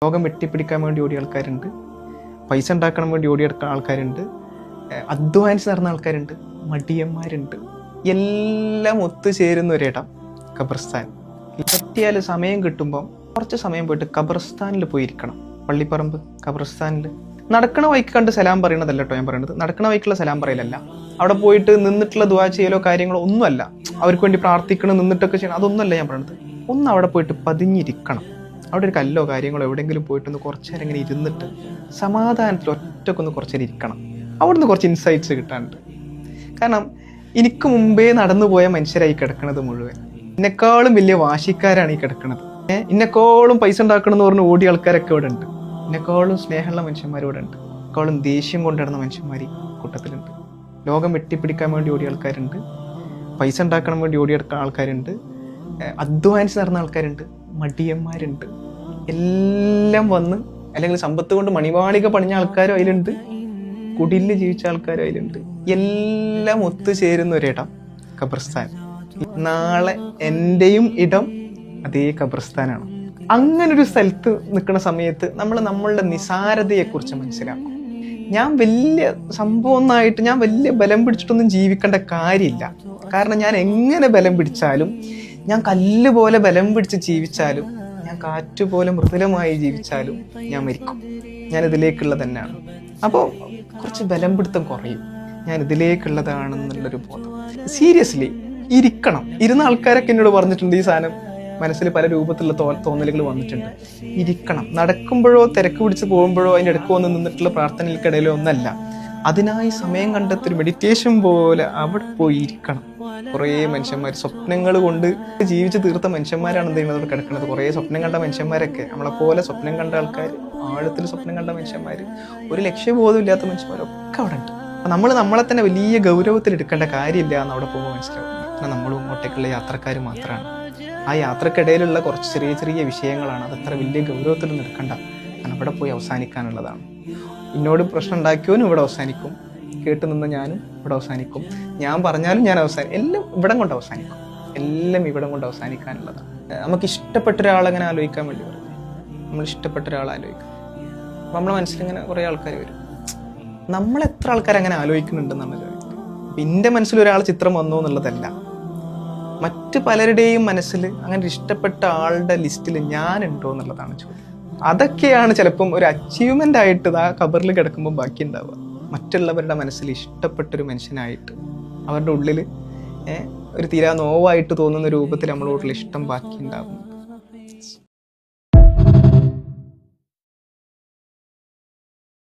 ലോകം വെട്ടിപ്പിടിക്കാൻ വേണ്ടി ഓടിയ ആൾക്കാരുണ്ട്, പൈസ ഉണ്ടാക്കാൻ വേണ്ടി ഓടിയ ആൾക്കാരുണ്ട്, അധ്വാനിച്ച് നടന്ന ആൾക്കാരുണ്ട്, മടിയന്മാരുണ്ട്. എല്ലാം ഒത്തുചേരുന്ന ഒരിടം ഖബർസ്ഥാൻ. പറ്റിയാൽ സമയം കിട്ടുമ്പം കുറച്ച് സമയം പോയിട്ട് ഖബർസ്ഥാനിൽ പോയിരിക്കണം. പള്ളിപ്പറമ്പ് ഖബർസ്ഥാനിൽ നടക്കണ വഴിക്ക് കണ്ട് സലാം പറയണതല്ല കേട്ടോ ഞാൻ പറയുന്നത്. നടക്കണ വഴിക്കുള്ള സലാം പറയലല്ല, അവിടെ പോയിട്ട് നിന്നിട്ടുള്ള ദുആ ചെയ്യലോ കാര്യങ്ങളോ ഒന്നുമല്ല. അവർക്ക് വേണ്ടി പ്രാർത്ഥിക്കണം, നിന്നിട്ടൊക്കെ ചെയ്യണം, അതൊന്നുമല്ല ഞാൻ പറയുന്നത്. ഒന്ന് അവിടെ പോയിട്ട് പതിഞ്ഞിരിക്കണം. അവിടെ ഒരു കല്ലോ കാര്യങ്ങളോ എവിടെയെങ്കിലും പോയിട്ടൊന്ന് കുറച്ച് നേരം ഇങ്ങനെ ഇരുന്നിട്ട് സമാധാനത്തിൽ ഒറ്റക്കൊന്ന് കുറച്ച് നേരം ഇരിക്കണം. അവിടുന്ന് കുറച്ച് ഇൻസൈറ്റ്സ് കിട്ടാനുണ്ട്. കാരണം എനിക്ക് മുമ്പേ നടന്നു പോയ മനുഷ്യരായി കിടക്കുന്നത് മുഴുവൻ എന്നെക്കാളും വലിയ വാശിക്കാരാണ് ഈ കിടക്കുന്നത്. ഇന്നെക്കാളും പൈസ ഉണ്ടാക്കണമെന്ന് പറഞ്ഞ് ഓടിയ ആൾക്കാരൊക്കെ ഇവിടെ ഉണ്ട്. എന്നെക്കാളും സ്നേഹമുള്ള മനുഷ്യന്മാർ ഇവിടെ ഉണ്ട്. എന്നെക്കാളും ദേഷ്യം കൊണ്ടിടുന്ന മനുഷ്യന്മാർ കൂട്ടത്തിലുണ്ട്. ലോകം വെട്ടിപ്പിടിക്കാൻ വേണ്ടി ഓടിയ ആൾക്കാരുണ്ട്, പൈസ ഉണ്ടാക്കണം വേണ്ടി ഓടിയ ആൾക്കാരുണ്ട്, അധ്വാനിച്ച് നടന്ന ആൾക്കാരുണ്ട്, മടിയന്മാരുണ്ട്. എല്ലാം വന്ന് അല്ലെങ്കിൽ സമ്പത്ത് കൊണ്ട് മണിമാളിക പണിഞ്ഞ ആൾക്കാരും അതിലുണ്ട്, കുടിലിൽ ജീവിച്ച ആൾക്കാരും അതിലുണ്ട്. എല്ലാം ഒത്തുചേരുന്ന ഒരിടം ഖബർസ്ഥാൻ. നാളെ എൻ്റെയും ഇടം അതേ ഖബർസ്ഥാനാണ്. അങ്ങനൊരു സ്ഥലത്ത് നിൽക്കുന്ന സമയത്ത് നമ്മൾ നമ്മളുടെ നിസാരതയെക്കുറിച്ച് മനസ്സിലാക്കും. ഞാൻ വലിയ സംഭവമൊന്നായിട്ട് ഞാൻ വലിയ ബലം പിടിച്ചിട്ടൊന്നും ജീവിക്കേണ്ട കാര്യമില്ല. കാരണം ഞാൻ എങ്ങനെ ബലം പിടിച്ചാലും, ഞാൻ കല്ല് പോലെ ബലം പിടിച്ച് ജീവിച്ചാലും, ഞാൻ കാറ്റുപോലെ മൃദുലമായി ജീവിച്ചാലും ഞാൻ മരിക്കും. ഞാൻ ഇതിലേക്കുള്ളത് തന്നെയാണ്. അപ്പോൾ കുറച്ച് ബലം പിടുത്തം കുറയും. ഞാൻ ഇതിലേക്കുള്ളതാണെന്നുള്ളൊരു ബോധം. സീരിയസ്ലി ഇരിക്കണം. ഇരുന്ന ആൾക്കാരൊക്കെ എന്നോട് പറഞ്ഞിട്ടുണ്ട്, ഈ സാധനം മനസ്സിൽ പല രൂപത്തിലുള്ള തോന്നലുകൾ വന്നിട്ടുണ്ട്. ഇരിക്കണം. നടക്കുമ്പോഴോ തിരക്ക് പിടിച്ച് പോകുമ്പോഴോ അതിൻ്റെ ഇടയ്ക്ക് വന്ന് നിന്നിട്ടുള്ള പ്രാർത്ഥനകൾക്കിടയിലോ ഒന്നല്ല. അതിനായി സമയം കണ്ടെത്തൊരു മെഡിറ്റേഷൻ പോലെ അവിടെ പോയി ഇരിക്കണം. കുറേ മനുഷ്യന്മാർ സ്വപ്നങ്ങൾ കൊണ്ട് ജീവിച്ച് തീർത്ത മനുഷ്യന്മാരാണ് എന്ത് ചെയ്യുന്നത് കിടക്കുന്നത്. കുറേ സ്വപ്നം കണ്ട മനുഷ്യന്മാരൊക്കെ നമ്മളെ പോലെ സ്വപ്നം കണ്ട ആൾക്കാർ, ആഴത്തിൽ സ്വപ്നം കണ്ട മനുഷ്യന്മാർ, ഒരു ലക്ഷ്യബോധം ഇല്ലാത്ത മനുഷ്യന്മാരൊക്കെ അവിടെ ഉണ്ട്. അപ്പം നമ്മൾ നമ്മളെ തന്നെ വലിയ ഗൗരവത്തിൽ എടുക്കേണ്ട കാര്യമില്ല എന്ന് അവിടെ പോകുമ്പോൾ മനസ്സിലാവും. കാരണം നമ്മളും ഇങ്ങോട്ടേക്കുള്ള യാത്രക്കാർ മാത്രമാണ്. ആ യാത്രക്കിടയിലുള്ള കുറച്ച് ചെറിയ ചെറിയ വിഷയങ്ങളാണ്. അതത്ര വലിയ ഗൗരവത്തിലൊന്നും എടുക്കണ്ട. കാരണം അവിടെ പോയി അവസാനിക്കാനുള്ളതാണ്. എന്നോട് പ്രശ്നം ഉണ്ടാക്കിയവനും ഇവിടെ അവസാനിക്കും, കേട്ട് നിന്ന് ഞാനും ഇവിടെ അവസാനിക്കും, ഞാൻ പറഞ്ഞാലും ഞാൻ എല്ലാം ഇവിടം കൊണ്ട് അവസാനിക്കും. എല്ലാം ഇവിടം കൊണ്ട് അവസാനിക്കാനുള്ളതാണ്. നമുക്ക് ഇഷ്ടപ്പെട്ട ഒരാളെങ്ങനെ ആലോചിക്കാൻ വേണ്ടി പറയും. നമ്മൾ ഇഷ്ടപ്പെട്ട ഒരാളെ ആലോചിക്കും. അപ്പം നമ്മളെ മനസ്സിലിങ്ങനെ കുറേ ആൾക്കാർ വരും. നമ്മൾ എത്ര ആൾക്കാർ അങ്ങനെ ആലോചിക്കുന്നുണ്ടെന്നാണ് ചോദിക്കുന്നത്. എൻ്റെ മനസ്സിൽ ഒരാൾ ചിത്രം വന്നു എന്നുള്ളതല്ല, മറ്റു പലരുടെയും മനസ്സിൽ അങ്ങനെ ഇഷ്ടപ്പെട്ട ആളുടെ ലിസ്റ്റിൽ ഞാനുണ്ടോ എന്നുള്ളതാണ് ചോദ്യം. അതൊക്കെയാണ് ചിലപ്പം ഒരു അച്ചീവ്മെൻ്റ് ആയിട്ട് ആ ഖബറിൽ കിടക്കുമ്പോൾ ബാക്കി ഉണ്ടാവുക. മറ്റുള്ളവരുടെ മനസ്സിൽ ഇഷ്ടപ്പെട്ടൊരു മനുഷ്യനായിട്ട് അവരുടെ ഉള്ളിൽ ഒരു തീരാ നോവായിട്ട് തോന്നുന്ന രൂപത്തിൽ നമ്മളോടുള്ള ഇഷ്ടം ബാക്കി ഉണ്ടാകും.